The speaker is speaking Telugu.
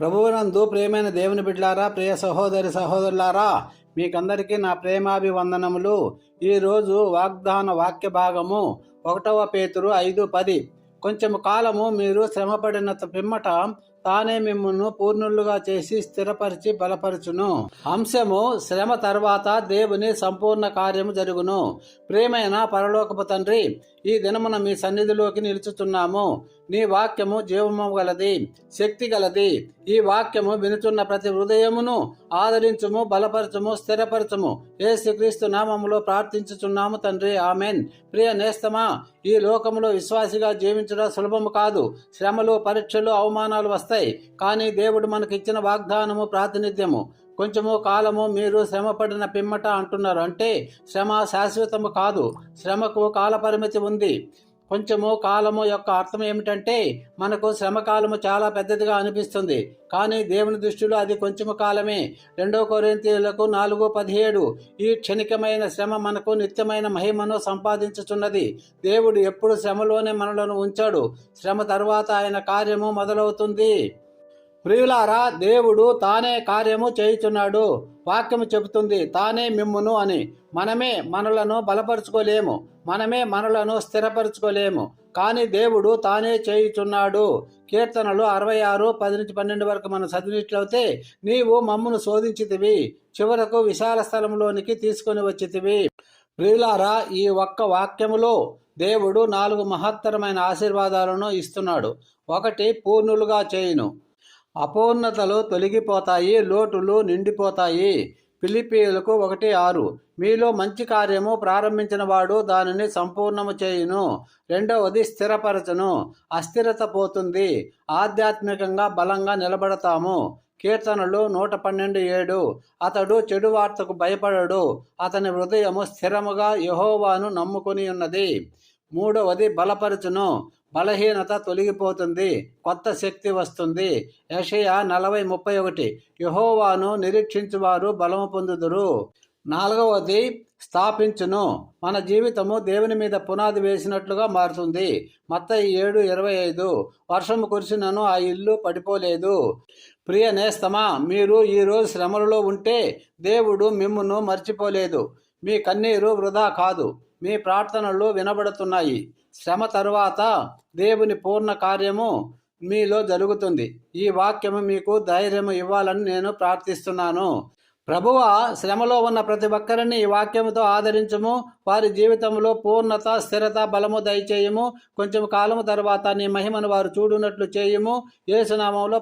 ప్రభువునందు ప్రియమైన దేవుని బిడ్డలారా, ప్రియ సహోదరి సహోదరులారా, మీకందరికీ నా ప్రేమాభివందనములు. ఈరోజు వాగ్దాన వాక్య భాగము 1 పేతురు 5:10. కొంచెము కాలము మీరు శ్రమపడిన పిమ్మట తానే మిమ్మును పూర్ణులుగా చేసి స్థిరపరిచి బలపరచును. అంశము: శ్రమ తర్వాత దేవుని సంపూర్ణ కార్యము జరుగును. ప్రియమైన పరలోకపు తండ్రి, ఈ దినమున మీ సన్నిధిలోకి నిలుచుతున్నాము. నీ వాక్యము జీవము గలది, శక్తి గలది. ఈ వాక్యము వినుచున్న ప్రతి హృదయమును ఆదరించుము, బలపరచుము, స్థిరపరచుము. యేసుక్రీస్తు నామములో ప్రార్థించుచున్నాము తండ్రి, ఆమెన్. ప్రియ నేస్తమా, ఈ లోకములో విశ్వాసిగా జీవించడం సులభము కాదు. శ్రమలు, పరీక్షలు, అవమానాలు వస్తాయి. కానీ దేవుడు మనకి ఇచ్చిన వాగ్దానము ప్రాతినిధ్యము. కొంచెము కాలము మీరు శ్రమపడిన పిమ్మట అంటున్నారు. అంటే శ్రమ శాశ్వతము కాదు, శ్రమకు కాల పరిమితి ఉంది. కొంచెము కాలము యొక్క అర్థం ఏమిటంటే, మనకు శ్రమ కాలము చాలా పెద్దదిగా అనిపిస్తుంది, కానీ దేవుని దృష్టిలో అది కొంచెము కాలమే. 2 కొరింథీయులకు 4:17. ఈ క్షణికమైన శ్రమ మనకు నిత్యమైన మహిమను సంపాదించుచున్నది. దేవుడు ఎప్పుడు శ్రమలోనే మనలను ఉంచాడు. శ్రమ తర్వాత ఆయన కార్యము మొదలవుతుంది. ప్రియులారా, దేవుడు తానే కార్యము చేయుచున్నాడు. వాక్యము చెబుతుంది తానే మిమ్మును అని. మనమే మనలను బలపరుచుకోలేము, మనమే మనలను స్థిరపరచుకోలేము, కానీ దేవుడు తానే చేయుచున్నాడు. కీర్తనలు 66:10-12 వరకు మనం చదివినట్లయితే, నీవు మమ్మును శోధించితివి, చివరకు విశాల స్థలంలోనికి తీసుకొని వచ్చితివి. ప్రియులారా, ఈ ఒక్క వాక్యములో దేవుడు 4 మహత్తరమైన ఆశీర్వాదాలను ఇస్తున్నాడు. 1, పూర్ణులుగా చేయును. అపూర్ణతలు తొలగిపోతాయి, లోటులు నిండిపోతాయి. ఫిలిప్పీయులకు 1:6. మీలో మంచి కార్యము ప్రారంభించిన వాడు దానిని సంపూర్ణము చేయును. 2, స్థిరపరచును. అస్థిరత పోతుంది, ఆధ్యాత్మికంగా బలంగా నిలబడతాము. కీర్తనలు 112:7. అతడు చెడు వార్తకు భయపడడు, అతని హృదయము స్థిరముగా యెహోవాను నమ్ముకొని ఉన్నది. 3, బలపరచును. బలహీనత తొలగిపోతుంది, కొత్త శక్తి వస్తుంది. యెషయా 40:31. యెహోవాను నిరీక్షించువారు బలము పొందుదురు. 4, స్థాపించును. మన జీవితము దేవుని మీద పునాది వేసినట్లుగా మారుతుంది. మత్తయి 7:25. వర్షము కురిసినను ఆ ఇల్లు పడిపోలేదు. ప్రియ నేస్తమా, మీరు ఈరోజు శ్రమలలో ఉంటే దేవుడు మిమ్మును మర్చిపోలేదు. మీ కన్నీరు వృధా కాదు, మీ ప్రార్థనలు వినబడుతున్నాయి. శ్రమ తరువాత దేవుని పూర్ణ కార్యము మీలో జరుగుతుంది. ఈ వాక్యము మీకు ధైర్యము ఇవ్వాలని నేను ప్రార్థిస్తున్నాను. ప్రభువా, శ్రమలో ఉన్న ప్రతి ఒక్కరిని ఈ వాక్యముతో ఆదరించుము. వారి జీవితంలో పూర్ణత, స్థిరత, బలము దయచేయము. కొంచెం కాలము తర్వాత నీ మహిమను వారు చూడునట్లు చేయుము. యేసు నామములో